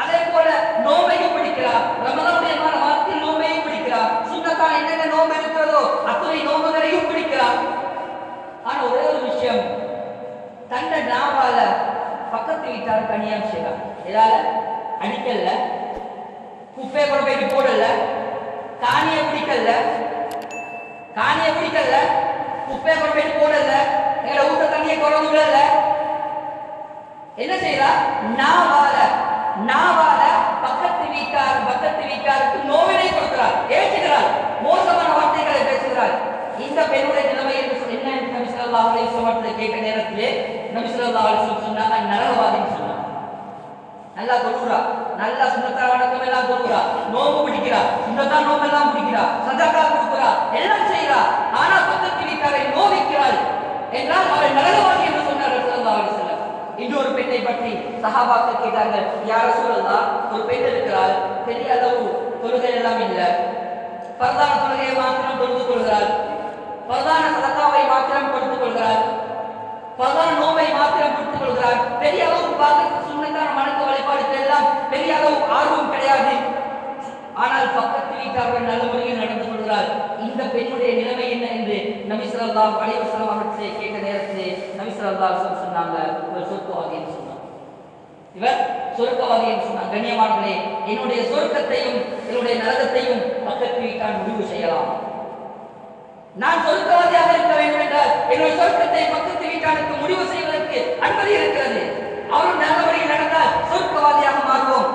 அதே போல நோம்பையும் பிடிக்கிறார், ரமலானுடைய மாதத்தில் நோம்பையும் பிடிக்கிறார், சுன்னத்தான என்னென்ன நோம்பு இருக்கிறதோ அத்துணை நோம்புகளையும் பிடிக்கிறார். ஆனா ஒரே ஒரு விஷயம், தன்னை நாவால பக்கத்து வீட்டாருக்கு அநியாயம் செய்யலாம். ஏதால அடிக்கல, குப்பையை கொண்டு போயிட்டு போடல, காணியை பிடிக்கல, குப்பையை கொண்டு போயிட்டு போடல, எங்களை ஊட்ட தண்ணியை குறவு விடல, என்ன செய்யறா? நாவால பெண்ணுடைய நிலைமை என்ன என்று நபி ஸல்லல்லாஹு அலைஹி வஸல்லம் கேட்ட நேரத்திலே நபி ஸல்லல்லாஹு அலைஹி வஸல்லம் சொன்னாங்க, நரகவாதின்னு சொன்னாங்க. நல்லா தொழுகிறா, நல்லா சுன்னத்தான வணக்கம் எல்லாம் தொழுகிறா, நோம்பு பிடிக்கிறா, சுன்னத்தான நோம்பு எல்லாம் பிடிக்கிறா, சதகா கொடுக்கிறா, எல்லாம் செய்கிறா, ஆனா பக்கத்து வீட்டாரை நோவிக்கிறாள் என்றால் அவள் நரகவாதி என்று சொன்னார் ஸல்லல்லாஹு அலைஹி வஸல்லம். இன்னொரு பெண்ணை பற்றி சஹாபாக்கள் கேட்டார்கள், யா ரசூலல்லாஹ், ஒரு பெண் இருக்கிறாள், பெரிய அளவு தொழுகை எல்லாம் இல்லை, பரதான தொழுகையை மாத்திரம் தொழுது கொள்கிறாள், பரதான சதகாவை மாத்திரம் கொடுத்துக் கொள்கிறாள், பரதான நோவை மாத்திரம் கொடுத்துக் கொள்கிறாள், பெரிய அளவு பார்க்க சுன்னத்தான வணக்க வழிபாடுகள் எல்லாம் பெரிய அளவு ஆர்வம் கிடையாது, ஆனால் பக்கத்து வீட்டார்கள் நல்ல முறையில் நடந்து கொள்கிறார். இந்த பெண்ணுடைய நிலைமை என்ன என்று நபி ஸல்லல்லாஹு அலைஹி வஸல்லம் அவர்களை கேட்ட நேரத்திலே நபி ஸல்லல்லாஹு அலைஹி வஸல்லம் சொன்னாங்க, இவர் சொர்க்கவாதி என்று சொன்னார். இவர் சொர்க்கவாதி என்று சொன்னார். கண்ணியமானவர்களே, என்னுடைய சொர்க்கத்தையும் என்னுடைய நரகத்தையும் பக்கத்து வீட்டான் முடிவு செய்யலாம். நான் சொர்க்கவாதியாக இருக்க வேண்டும் என்றால் என்னுடைய சொர்க்கத்தை பக்கத்து வீட்டானுக்கு முடிவு செய்வதற்கு அனுமதி இருக்கிறது. அவர்கள் நல்ல முறையில் நடந்தால் சொர்க்கவாதியாக மாறுவோம்.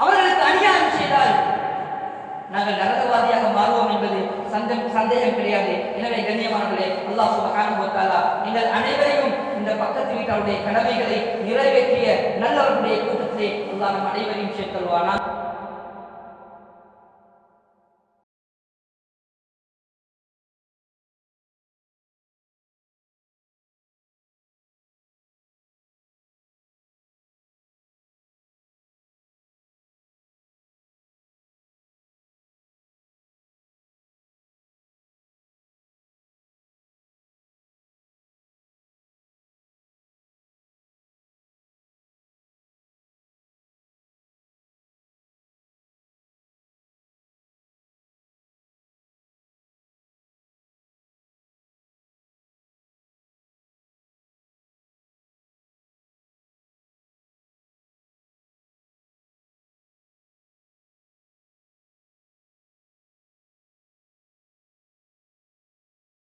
அவர்களுக்கு அநியாயம் செய்தால் நாங்கள் நரகவாதியாக மாறுவோம் என்பது சந்தேகம் கிடையாது. எனவே கண்ணியமானவர்களே, அல்லாஹ் சுப்ஹானஹு வ தஆலா நீங்கள் அனைவரையும் இந்த பக்கத்து வீட்டாருடைய கடமைகளை நிறைவேற்றிய நல்லவர்களுடைய கூட்டத்தை அல்லாஹ் நம் அனைவரையும் சேர்த்தல்வானா.